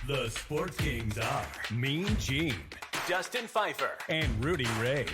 The Sports Kings are Mean Gene, Dustin Pfeiffer, and Rudy Reyes.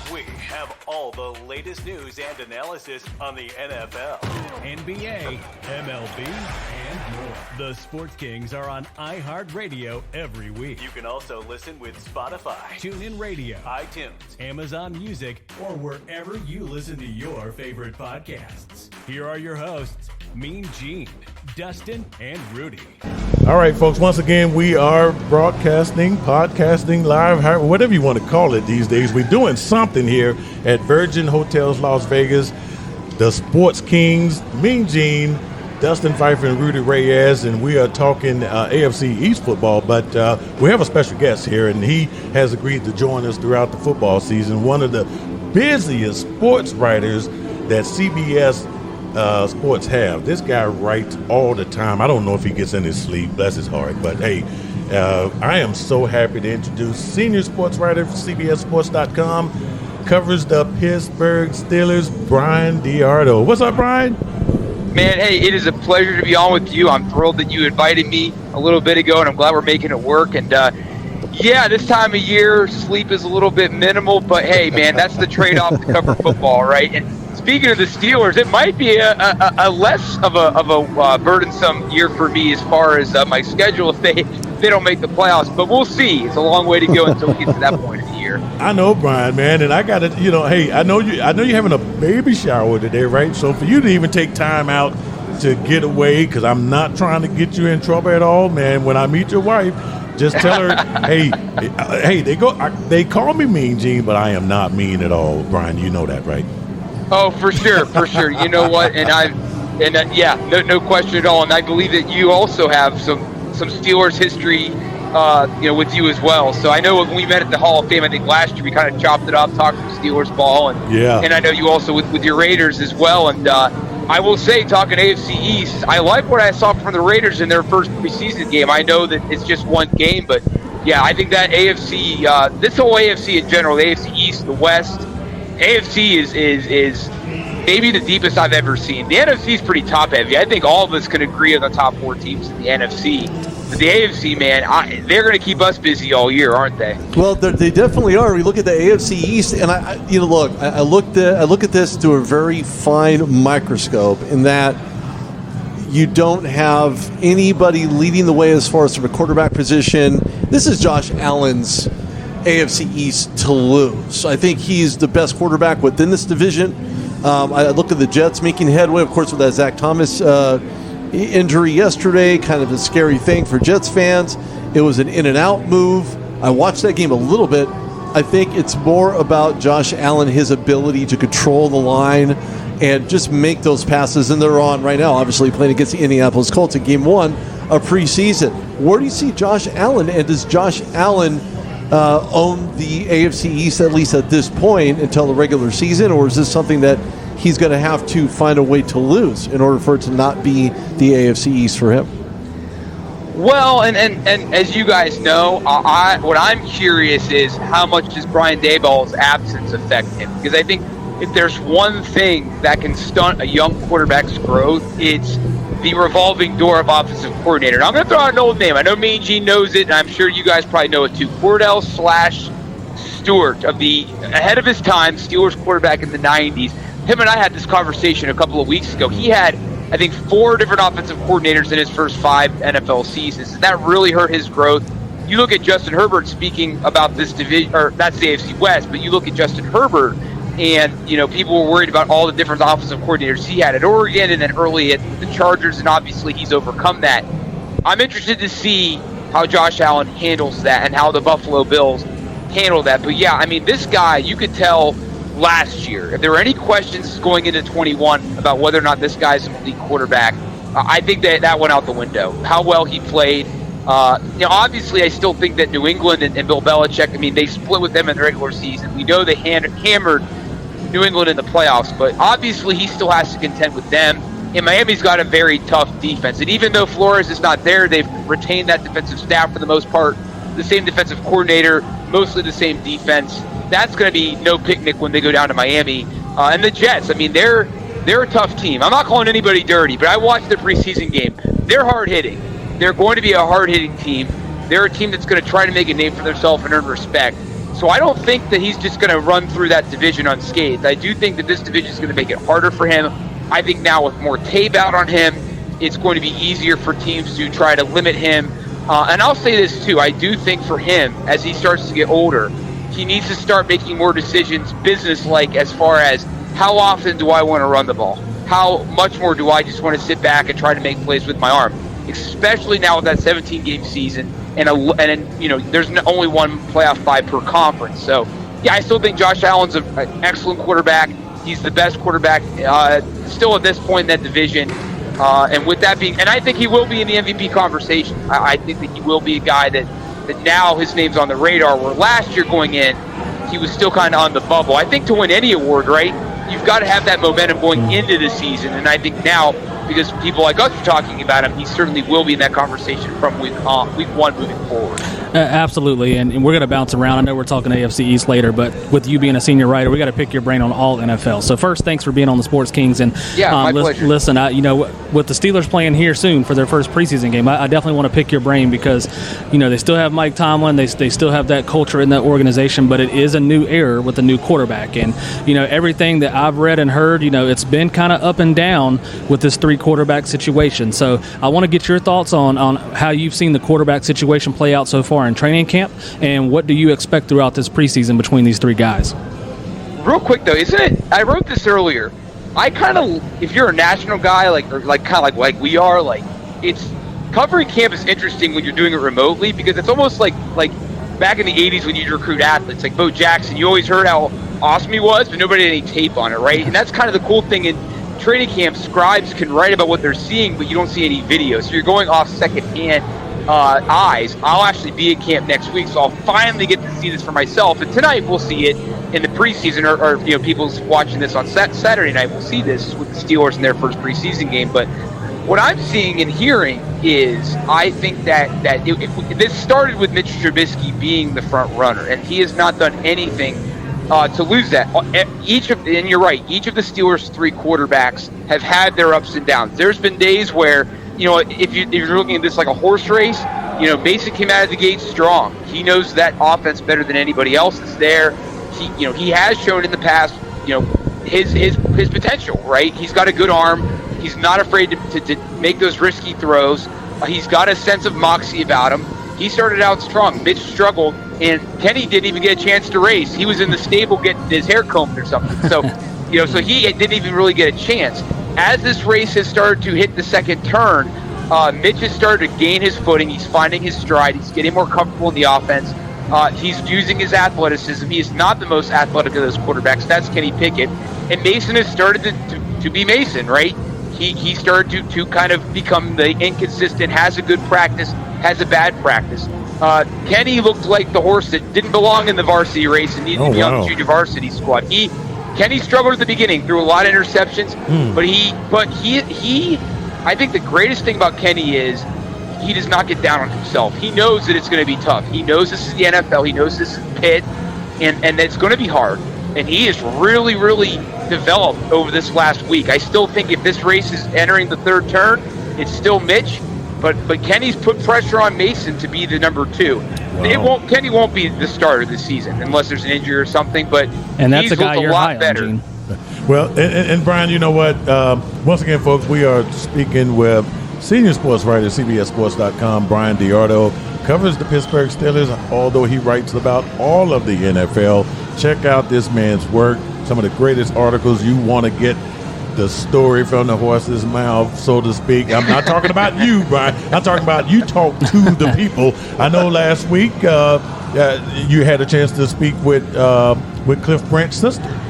We have all the latest news and analysis on the NFL, NBA, MLB, and more. The Sports Kings are on iHeartRadio every week. You can also listen with Spotify, TuneIn Radio, iTunes, Amazon Music, or wherever you listen to your favorite podcasts. Here are your hosts, Mean Gene, Dustin, and Rudy. All right, folks, once again, we are broadcasting, podcasting, live, whatever you want to call it these days. We're doing something here at Virgin Hotels Las Vegas. The Sports Kings, Mean Gene, Dustin Pfeiffer, and Rudy Reyes, and we are talking AFC East football, but we have a special guest here, and he has agreed to join us throughout the football season. One of the busiest sports writers that CBS sports have. This guy writes all the time. I don't know if he gets any sleep, bless his heart, but hey, I am so happy to introduce senior sports writer for CBSSports.com, covers the Pittsburgh Steelers, Bryan DeArdo. What's up, Bryan? Man, hey, it is a pleasure to be on with you. I'm thrilled that you invited me a little bit ago, and I'm glad we're making it work. And yeah, this time of year, sleep is a little bit minimal, but hey, man, that's the trade-off to cover football, right? And speaking of the Steelers, it might be a less of a burdensome year for me as far as my schedule if they don't make the playoffs. But we'll see. It's a long way to go until we get to that point of the year. I know, Bryan, man, and I got to, hey, I know you're having a baby shower today, right? So for you to even take time out to get away, because I'm not trying to get you in trouble at all, man. When I meet your wife, just tell her, hey, they call me Mean Gene, but I am not mean at all, Bryan. You know that, right? Oh, for sure. You know what? Yeah, no question at all. And I believe that you also have some Steelers history, with you as well. So I know when we met at the Hall of Fame, I think last year we kind of chopped it up, talked some Steelers ball, and I know you also with your Raiders as well. And I will say, talking AFC East, I like what I saw from the Raiders in their first preseason game. I know that it's just one game, but yeah, I think that AFC, this whole AFC in general, the AFC East, the West, AFC is maybe the deepest I've ever seen. The NFC is pretty top-heavy. I think all of us can agree on the top four teams in the NFC. But the AFC, man, they're going to keep us busy all year, aren't they? Well, they definitely are. We look at the AFC East, and I look at this through a very fine microscope in that you don't have anybody leading the way as far as from a quarterback position. This is Josh Allen's AFC East to lose. I think he's the best quarterback within this division. I look at the Jets making headway, of course, with that Zach Thomas injury yesterday, kind of a scary thing for Jets fans. It was an in-and-out move. I watched that game a little bit. I think it's more about Josh Allen, his ability to control the line and just make those passes, and they're on right now, obviously playing against the Indianapolis Colts in Game 1 of preseason. Where do you see Josh Allen, and does Josh Allen own the AFC East, at least at this point, until the regular season, or is this something that he's going to have to find a way to lose in order for it to not be the AFC East for him? Well, and as you guys know, what I'm curious is how much does Brian Daboll's absence affect him? Because I think if there's one thing that can stunt a young quarterback's growth, it's the revolving door of offensive coordinator. And I'm going to throw out an old name. I know Mean Gene knows it, and I'm sure you guys probably know it too. Cordell Stewart, ahead of his time, Steelers quarterback in the 90s. Him and I had this conversation a couple of weeks ago. He had, I think, 4 different offensive coordinators in his first 5 NFL seasons, and that really hurt his growth. You look at Justin Herbert speaking about this division, or that's the AFC West, but you look at Justin Herbert, and, people were worried about all the different offensive coordinators he had at Oregon and then early at the Chargers, and obviously he's overcome that. I'm interested to see how Josh Allen handles that and how the Buffalo Bills handle that. But, yeah, I mean, this guy, you could tell last year, if there were any questions going into 21 about whether or not this guy's an elite quarterback, I think that went out the window. How well he played. Obviously, I still think that New England and Bill Belichick, I mean, they split with them in the regular season. We know they hammered New England in the playoffs, but obviously he still has to contend with them. And Miami's got a very tough defense. And even though Flores is not there, they've retained that defensive staff for the most part, the same defensive coordinator, mostly the same defense. That's going to be no picnic when they go down to Miami. And the Jets, I mean, they're a tough team. I'm not calling anybody dirty, but I watched the preseason game. They're hard-hitting. They're going to be a hard-hitting team. They're a team that's going to try to make a name for themselves and earn respect. So I don't think that he's just going to run through that division unscathed. I do think that this division is going to make it harder for him. I think now with more tape out on him, it's going to be easier for teams to try to limit him. And I'll say this too, I do think for him, as he starts to get older, he needs to start making more decisions business-like as far as how often do I want to run the ball? How much more do I just want to sit back and try to make plays with my arm? Especially now with that 17-game season, and there's only one playoff bye per conference. So, yeah, I still think Josh Allen's an excellent quarterback. He's the best quarterback still at this point in that division. And with that being, and I think he will be in the MVP conversation. I think that he will be a guy that now his name's on the radar, where last year going in, he was still kind of on the bubble. I think to win any award, right, you've got to have that momentum going into the season. And I think now, because people like us are talking about him, he certainly will be in that conversation from week one moving forward. Absolutely, and we're going to bounce around. I know we're talking AFC East later, but with you being a senior writer, we got to pick your brain on all NFL. So first, thanks for being on the Sports Kings. And my pleasure. Listen, with the Steelers playing here soon for their first preseason game, I definitely want to pick your brain because, they still have Mike Tomlin, they still have that culture in that organization, but it is a new era with a new quarterback. And everything that I've read and heard, it's been kind of up and down with this 3 quarterback situation. So I want to get your thoughts on how you've seen the quarterback situation play out so far in training camp, and what do you expect throughout this preseason between these 3 guys? Real quick though, isn't it? I wrote this earlier. I kind of, if you're a national guy, like we are, it's covering camp is interesting when you're doing it remotely, because it's almost like back in the 80s when you'd recruit athletes like Bo Jackson. You always heard how awesome he was, but nobody had any tape on it, right? And that's kind of the cool thing in training camp. Scribes can write about what they're seeing, but you don't see any video, so you're going off secondhand eyes. I'll actually be at camp next week, so I'll finally get to see this for myself. And tonight we'll see it in the preseason, or people watching this on Saturday night will see this with the Steelers in their first preseason game. But what I'm seeing and hearing is, I think that this started with Mitch Trubisky being the front runner, and he has not done anything to lose that. And you're right, each of the Steelers' 3 quarterbacks have had their ups and downs. There's been days where, if you're looking at this like a horse race, Mason came out of the gate strong. He knows that offense better than anybody else that's there. He has shown in the past, his potential, right? He's got a good arm. He's not afraid to make those risky throws. He's got a sense of moxie about him. He started out strong. Mitch struggled, and Kenny didn't even get a chance to race. He was in the stable getting his hair combed or something. So, so he didn't even really get a chance. As this race has started to hit the second turn, Mitch has started to gain his footing. He's finding his stride. He's getting more comfortable in the offense. He's using his athleticism. He is not the most athletic of those quarterbacks. That's Kenny Pickett. And Mason has started to be Mason, right? He started to kind of become the inconsistent, has a good practice, has a bad practice. Kenny looked like the horse that didn't belong in the varsity race and needed to be on the junior varsity squad. Kenny struggled at the beginning, threw a lot of interceptions, but he I think the greatest thing about Kenny is he does not get down on himself. He knows that it's going to be tough. He knows this is the NFL. He knows this is Pitt, and it's going to be hard. And he has really, really developed over this last week. I still think if this race is entering the third turn, it's still Mitch, but Kenny's put pressure on Mason to be the number 2. Wow. Kenny won't be the starter this season unless there's an injury or something, but that's a guy you're high on, Gene. Well, and Brian, you know what? Once again, folks, we are speaking with senior sports writer, CBSSports.com, Bryan DeArdo, covers the Pittsburgh Steelers, although he writes about all of the NFL. Check out this man's work, some of the greatest articles. You want to get the story from the horse's mouth, so to speak. I'm not talking about you, Brian. I'm talking about you talk to the people. I know last week you had a chance to speak with Cliff Branch's sister.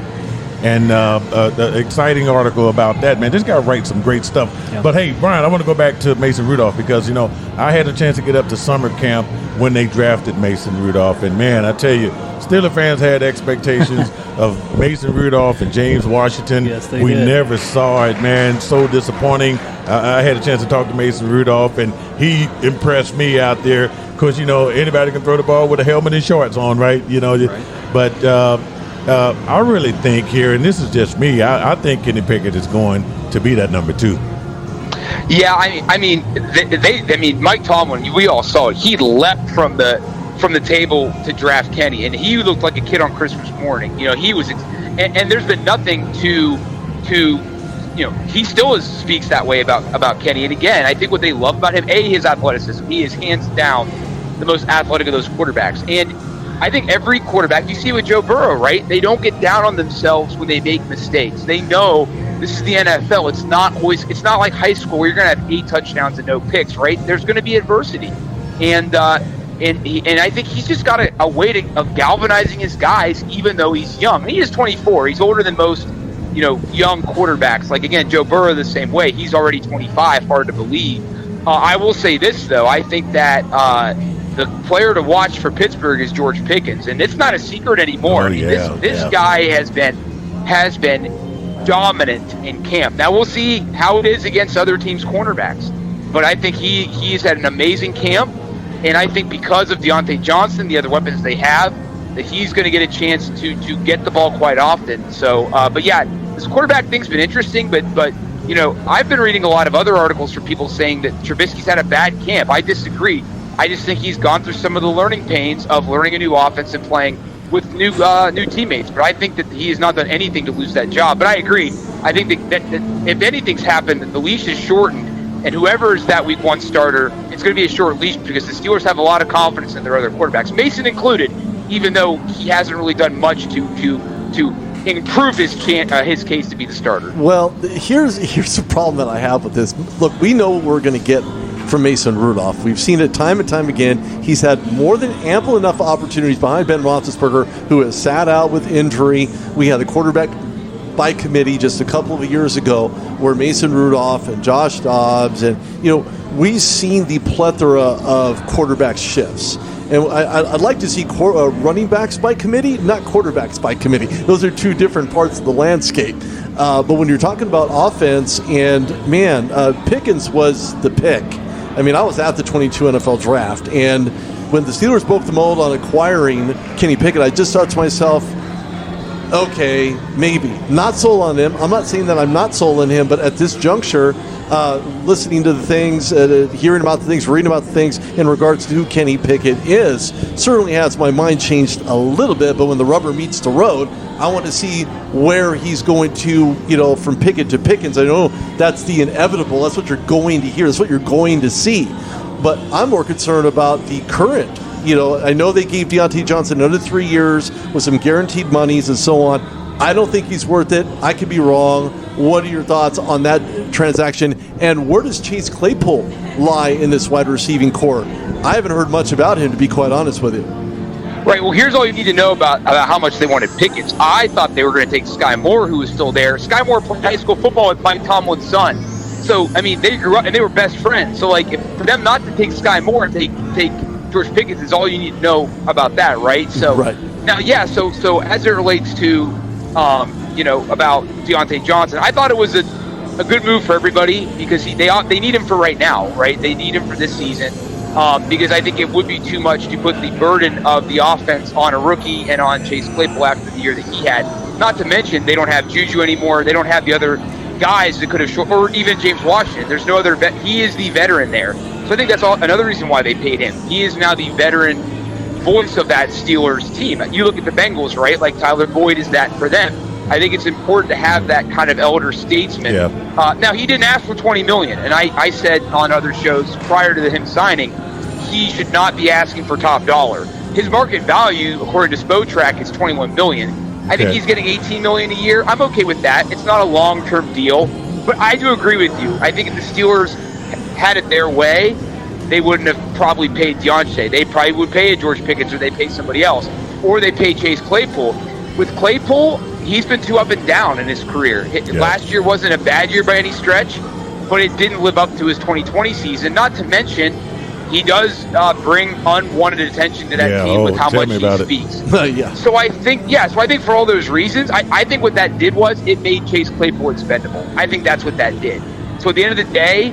And the exciting article about that, man. This guy writes some great stuff. Yeah. But, hey, Brian, I want to go back to Mason Rudolph because, I had a chance to get up to summer camp when they drafted Mason Rudolph. And, man, I tell you, Steeler fans had expectations of Mason Rudolph and James Washington. Yes, they did. Never saw it, man. So disappointing. I had a chance to talk to Mason Rudolph, and he impressed me out there because, anybody can throw the ball with a helmet and shorts on, right? Right. But I really think here, and this is just me, I think Kenny Pickett is going to be that number 2. Yeah, I mean, Mike Tomlin, we all saw it. He leapt from the table to draft Kenny, and he looked like a kid on Christmas morning. You know, he was, and there's been nothing to he still speaks that way about Kenny. And again, I think what they love about him, his athleticism. He is hands down the most athletic of those quarterbacks. And I think every quarterback, you see with Joe Burrow, right? They don't get down on themselves when they make mistakes. They know this is the NFL. It's not like high school where you're going to have 8 touchdowns and no picks, right? There's going to be adversity. And I think he's just got a way of galvanizing his guys, even though he's young. He is 24. He's older than most, young quarterbacks. Like, again, Joe Burrow the same way. He's already 25. Hard to believe. I will say this, though. I think that the player to watch for Pittsburgh is George Pickens, and it's not a secret anymore. This guy has been dominant in camp. Now we'll see how it is against other teams' cornerbacks, but I think he's had an amazing camp, and I think because of Deontay Johnson, the other weapons they have, that he's going to get a chance to get the ball quite often. So, but yeah, this quarterback thing's been interesting, but I've been reading a lot of other articles from people saying that Trubisky's had a bad camp. I disagree. I just think he's gone through some of the learning pains of learning a new offense and playing with new teammates. But I think that he has not done anything to lose that job. But I agree. I think that if anything's happened, the leash is shortened, and whoever is that week 1 starter, it's going to be a short leash because the Steelers have a lot of confidence in their other quarterbacks, Mason included, even though he hasn't really done much to improve his case to be the starter. Well, here's the problem that I have with this. Look, we know what we're going to get from Mason Rudolph. We've seen it time and time again. He's had more than ample enough opportunities behind Ben Roethlisberger, who has sat out with injury. We had the quarterback by committee just a couple of years ago where Mason Rudolph and Josh Dobbs, and we've seen the plethora of quarterback shifts. And I'd like to see running backs by committee, not quarterbacks by committee. Those are two different parts of the landscape. But when you're talking about offense, and man, Pickens was the pick. I mean, I was at the 22 NFL draft, and when the Steelers broke the mold on acquiring Kenny Pickett, I just thought to myself, okay, maybe. Not sold on him. I'm not saying that I'm not sold on him, but at this juncture, listening to the things, hearing about the things, reading about the things in regards to who Kenny Pickett is, certainly has my mind changed a little bit, but when the rubber meets the road, I want to see where he's going to, from Pickett to Pickens. I know that's the inevitable. That's what you're going to hear. That's what you're going to see. But I'm more concerned about the current. I know they gave Deontay Johnson another 3 years with some guaranteed monies and so on. I don't think he's worth it. I could be wrong. What are your thoughts on that transaction? And where does Chase Claypool lie in this wide receiving core? I haven't heard much about him, to be quite honest with you. Right, well, here's all you need to know about how much they wanted Pickens. I thought they were going to take Sky Moore, who was still there. Sky Moore played high school football with Mike Tomlin's son. So, I mean, they grew up and they were best friends. So, for them not to take Sky Moore and take George Pickens is all you need to know about that, right? So, right. Now, yeah, so as it relates to, about Deontay Johnson, I thought it was a good move for everybody because they need him for right now, right? They need him for this season. Because I think it would be too much to put the burden of the offense on a rookie and on Chase Claypool after the year that he had. Not to mention, they don't have Juju anymore. They don't have the other guys that could have or even James Washington. There's no other he is the veteran there. So I think that's another reason why they paid him. He is now the veteran voice of that Steelers team. You look at the Bengals, right? Like Tyler Boyd is that for them. I think it's important to have that kind of elder statesman. Yeah. Now, he didn't ask for $20 million, and I said on other shows prior to him signing, he should not be asking for top dollar. His market value, according to Spotrac, is $21 million. I think he's getting $18 million a year. I'm okay with that. It's not a long-term deal, but I do agree with you. I think if the Steelers had it their way, they wouldn't have probably paid Deontay. They probably would pay a George Pickens, or they pay somebody else, or they pay Chase Claypool. With Claypool, he's been too up and down in his career. Last year wasn't a bad year by any stretch, but it didn't live up to his 2020 season. Not to mention, he does bring unwanted attention to that team with how much he speaks. So I think for all those reasons, I think what that did was it made Chase Claypool expendable. I think that's what that did. So at the end of the day,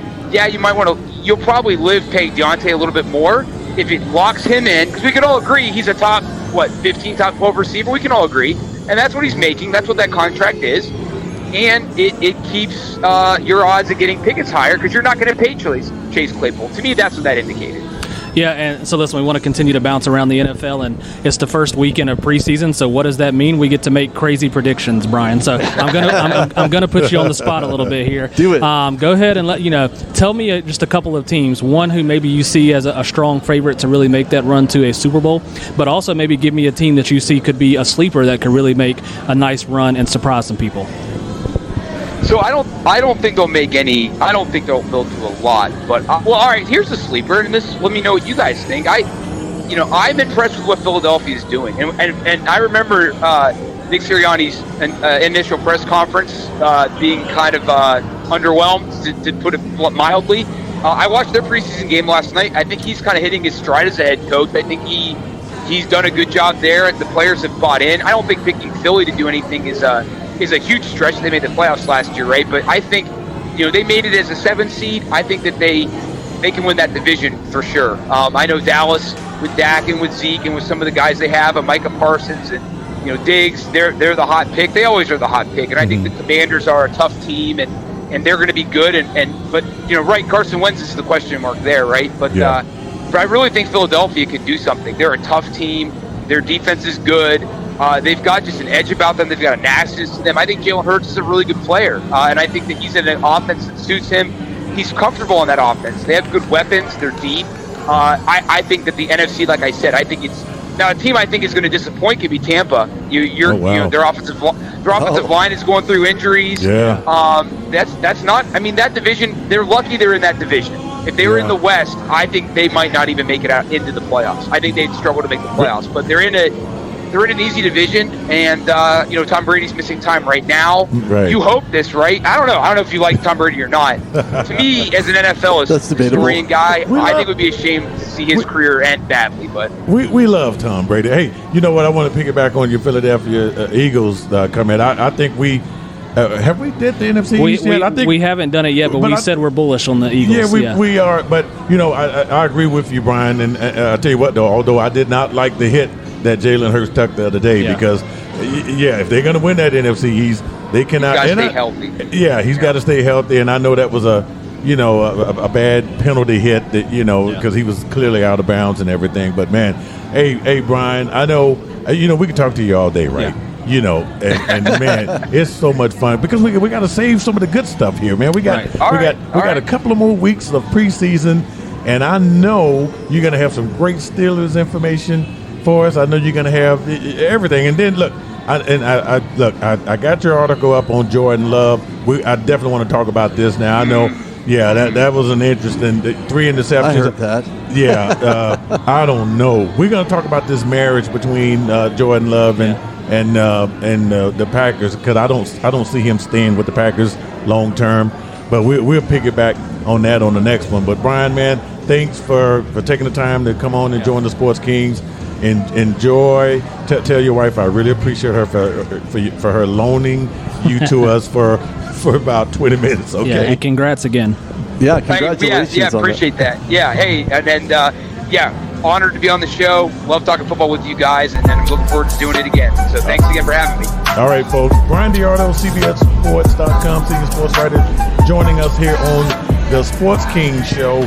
you'll probably live paying Deontay a little bit more if it locks him in, because we can all agree he's a top 15, top 12 receiver. We can all agree. And that's what he's making. That's what that contract is. and it keeps your odds of getting Pickett's higher because you're not going to pay Chase Claypool. To me, that's what that indicated. Yeah, and so listen, we want to continue to bounce around the NFL, and it's the first weekend of preseason. So what does that mean? We get to make crazy predictions, Brian. So I'm gonna put you on the spot a little bit here. Do it. Go ahead and tell me just a couple of teams. One who maybe you see as a strong favorite to really make that run to a Super Bowl, but also maybe give me a team that you see could be a sleeper that could really make a nice run and surprise some people. So I don't think they'll make any. I don't think they'll do a lot. But all right. Here's a sleeper, and let me know what you guys think. I'm impressed with what Philadelphia is doing, and I remember Nick Sirianni's initial press conference being kind of underwhelmed, to put it mildly. I watched their preseason game last night. I think he's kind of hitting his stride as a head coach. I think he's done a good job there. The players have bought in. I don't think picking Philly to do anything is a huge stretch. They made the playoffs last year, right? But I think, they made it as a 7 seed. I think that they can win that division for sure. I know Dallas with Dak and with Zeke and with some of the guys they have, Micah Parsons and Diggs, they're the hot pick. They always are the hot pick, and I think the Commanders are a tough team, and they're going to be good. But right, Carson Wentz is the question mark there, right? But yeah. But I really think Philadelphia could do something. They're a tough team. Their defense is good. They've got just an edge about them. They've got a nastiness to them. I think Jalen Hurts is a really good player, and I think that he's in an offense that suits him. He's comfortable in that offense. They have good weapons. They're deep. I think that the NFC, like I said, I think it's now a team I think is going to disappoint could be Tampa. Their offensive line is going through injuries. Yeah. That's not. I mean, that division. They're lucky they're in that division. If they were in the West, I think they might not even make it out into the playoffs. I think they'd struggle to make the playoffs. But they're in an easy division, and Tom Brady's missing time right now. Right. You hope this, right? I don't know if you like Tom Brady or not. To me, as an NFL historian guy, I think it would be a shame to see his career end badly. But we love Tom Brady. Hey, you know what? I want to piggyback on your Philadelphia Eagles comment. I think we have we did the NFC East yet? I think we haven't done it yet, but we said we're bullish on the Eagles. Yeah, we are. But I agree with you, Brian. And I'll tell you what, though, although I did not like the hit that Jalen Hurts took the other day, because if they're going to win that NFC East, they cannot. He's got to stay healthy. Yeah, he's got to stay healthy, and I know that was a bad penalty hit that because he was clearly out of bounds and everything. But man, hey Brian, I know we can talk to you all day, right? Yeah. And man, it's so much fun because we got to save some of the good stuff here, man. We got a couple of more weeks of preseason, and I know you're going to have some great Steelers information for us. I know you're going to have everything. And then look, I got your article up on Jordan Love. I definitely want to talk about this now. I know, that was an interesting 3 interceptions. I heard that. Yeah, I don't know. We're going to talk about this marriage between Jordan Love and the Packers, because I don't see him staying with the Packers long term. But we'll piggyback on that on the next one. But Brian, man, thanks for taking the time to come on and join the Sports Kings. Enjoy. Tell your wife I really appreciate her for her loaning you to us for about 20 minutes. Okay. Yeah, and congrats again. Yeah, congratulations. Yeah, appreciate that. Yeah, hey, and honored to be on the show. Love talking football with you guys, and I'm looking forward to doing it again. So thanks again for having me. All right, folks. Bryan DeArdo, CBS Sports.com, senior sports writer, joining us here on the Sports King Show.